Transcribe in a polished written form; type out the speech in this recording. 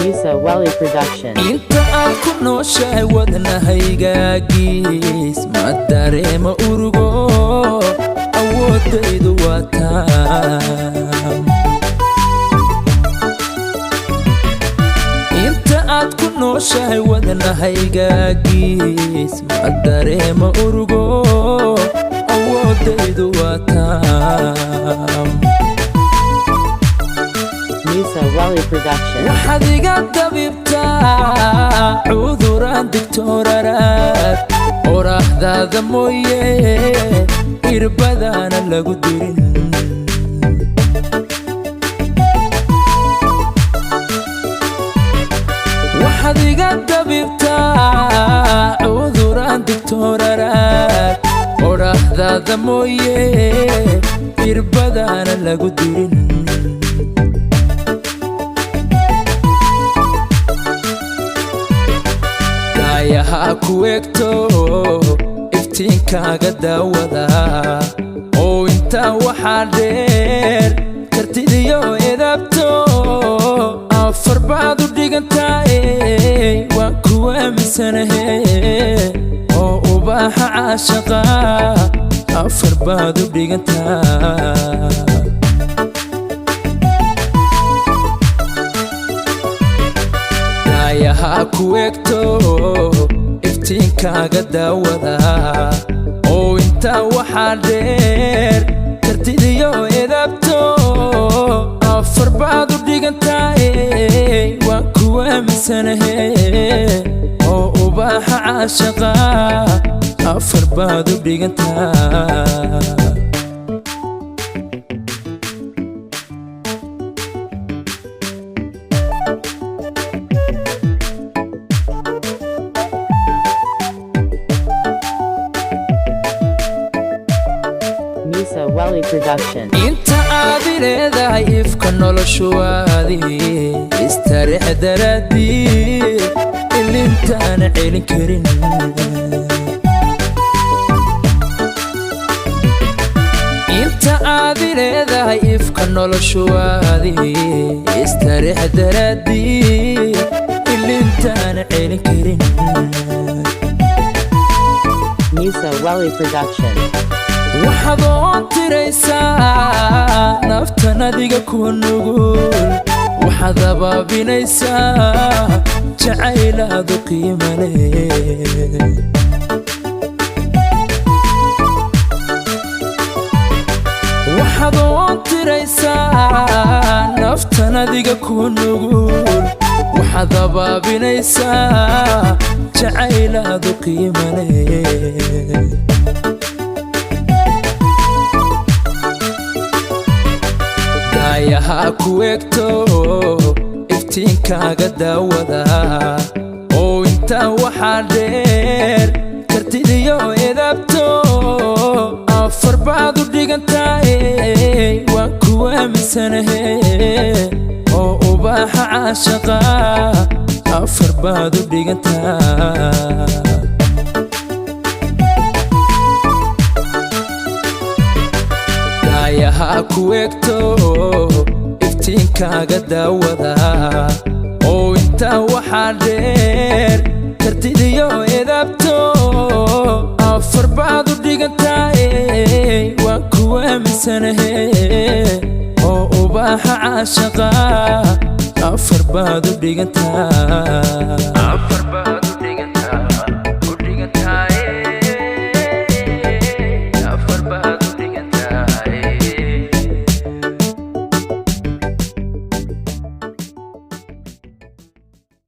Misa Welly Production. Inta aad ku nooshahay wadnahaygaagis ma dareema urugo awoodaydu waa taam. Inta aad ku nooshahay wadnahaygaagis ma dareema urugo awoodaydu waa taam. Misa Welly Production. waxaad iga dabibtaa cuduraan digtooraraad oraahdaada mooye irbadaana lagu dirin. waxaad iga dabibtaa cuduraan digtooraraad oraahdaada mooye irbadaana lagu dirin. ayaha ku egto iftiinkaaga daawada oo intaa waxaa dheer kartidiyo edabto afar baad u dhigantaay waan ku aaminsanahe oo ubaaxa caashaqa afar baad u dhigantaa. ayaha ku egto iftiinkaaga daawada oo intaa waxaa dheer kartidiyo edabto afar baad u dhigantaay waan ku aaminsanahe oo ubaaxa caashaqa afar baad u dhigantaa. Misa Welly Production. inta aad leedahay ifka noloshuwaadi istarix daraadii ilintaan celin karin. inta aad leedahay ifka noloshuwaadi istarix daraadii ilintaan celin karin. Misa Welly Production. waxaad oo tiraysaa naftan adiga ku nugul waxaad abaabinaysaa jacaylaadu qiimo leh. waxaad oo tiraysaa naftan adiga ku nugul waxaad abaabinaysaa jacaylaadu qiimo leh. ayaha ku egto iftiinkaaga daawada oo intaa waxaa dheer kartidiyo edabto afar baad u dhigantaay waan ku aaminsanahe oo ubaaxa caashaqa afar baad u dhigantaa. ayaha ku egto iftiinkaaga daawada oo intaa waxaa dheer kartidiyo edabto afar baad u dhigantaay waan ku aaminsanahe oo ubaaxa caashaqa afar baad u dhigantaa.